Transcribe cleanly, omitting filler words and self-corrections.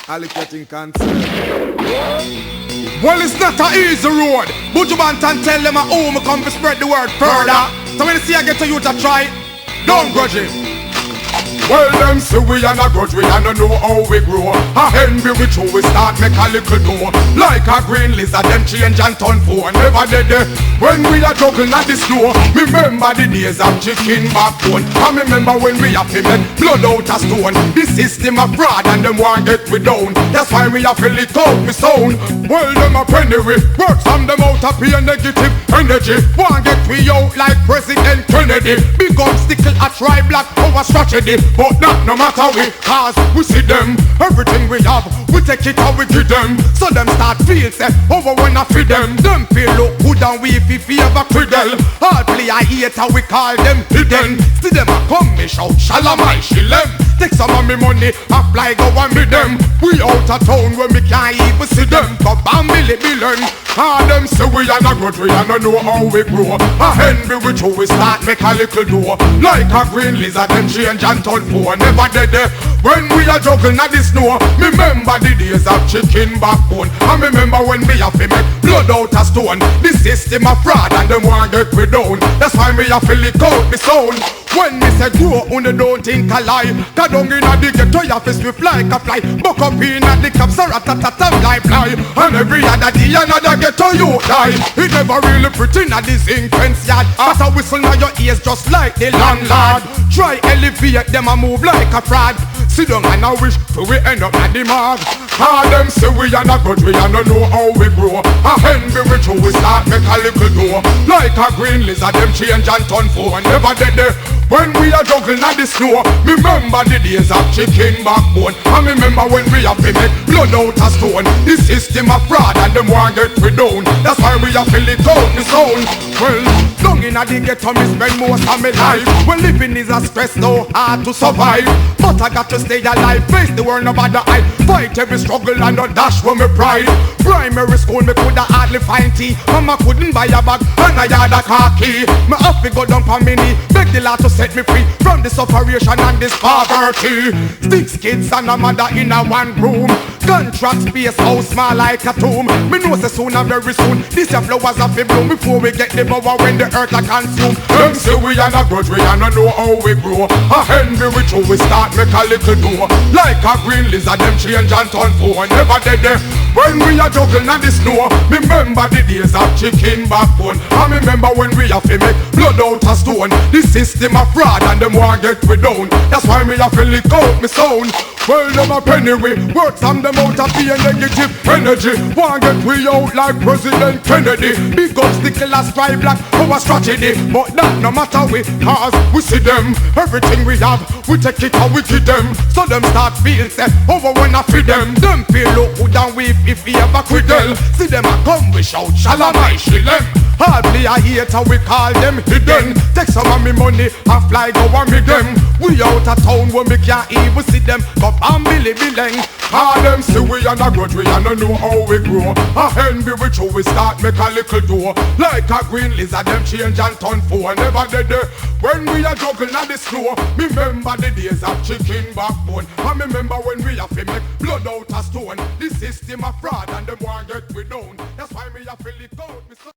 allocating concern. Well, it's not an easy road. Bujubantan tell them at home come to spread the word further. So when you see I get to you to try, don't grudge it. Well, them say we are not grudge, we are not know how we grow. A envy we true, we start make a little door. Like a green lizard, them change and turn for. Never did they. When we are juggling at the snow, remember the days of chicken backbone. I remember when we have to make blood out of stone. The system of fraud and them want get we down. That's why we have to lick out me sound. Well, them a penny we work from them out of pure negative energy. Want get we out like President Kennedy. Big up stickle a try black our strategy. But not no matter we, cause we see them. Everything we have, we take it how we give them. So them start feel set over when I feed them. Them feel look good and we feel ever criddle. All play I hate how we call them hidden. See them a come me shout shalamai shillem. Take some of me money, apply go and meet them. We out of town where me can't even see them. But bam billy billion. All them say we are not good, we are not know how we grow. A envy we true, we start make a little door. Like a green lizard, them change and turn for. Never did they. When we are juggling at the snow, remember the days of chicken backbone. And remember when we have to make blood out of stone. The system of fraud and them want get we down. That's why we have to lick out the sound. When me say grow, you don't think I lie. Cause down in the ghetto, you have to swift like a fly. Buck up in the caps, ratatatam like fly. And every other day, another ghetto you die. It never really pretty in this ink fence yard. As a whistle now your ears just like the landlord. Try elevate them and move like a fraud. Sit down and I wish till we end up at the mark. All them say we are not good, we are not know how we grow. A envy we true, we start make a little door. Like a green lizard, them change and turn for. Never did they. When we are juggling at the snow, remember the days of chicken backbone. And remember when we have to make blood out of stone. The system of fraud and them want get we down. That's why we have to lick out the sound. Well, down in the ghetto me spend most of my life. Well, living is a stress, so hard to survive. But I got to stay alive, face the world no matter I. Fight every struggle and not dash for me pride. Primary school me coulda hardly find tea. Mama couldn't buy a bag and I had a car key. Me have to go down for me knee, beg the Lord to set me free from this operation and this poverty. 6 kids and a mother in a one room. Contract space house small like a tomb. Me know say soon and very soon these your flowers have to bloom before we get the power when the earth a consume. Them say we are not grudge, we are not know how we grow. A envy we true, we start make a little door. Like a green lizard, them change and turn for. Never did they. When we are juggling at the snow, remember the days of chicken backbone. And remember when we have to make blood out of stone. The system of fraud and them want get we down. That's why me have to lick out me sound. Well, them a penny we work from them out of pure negative energy. Want get we out like President Kennedy. Big up stickle a stripe like our strategy. But that no matter we, cause we see them. Everything we have, we take it how we give them. So them start feel set over when I feed them. Them feel look good and we if we ever quiddle. See them a come we shout shalamai shillem. Hardly I hate how we call them hidden. Take some of me money and fly go and meet them. We out of town when we can't even see them. Go and billy billing. All them say we are not grudge, we are not know how we grow. A envy we true, we start make a little door. Like a green lizard, them change and turn for. Never did they. When we are juggling at the snow, remember the days of chicken backbone. And remember when we have to make blood out of stone. The system of fraud and them want get we down. That's why me have to lick out me.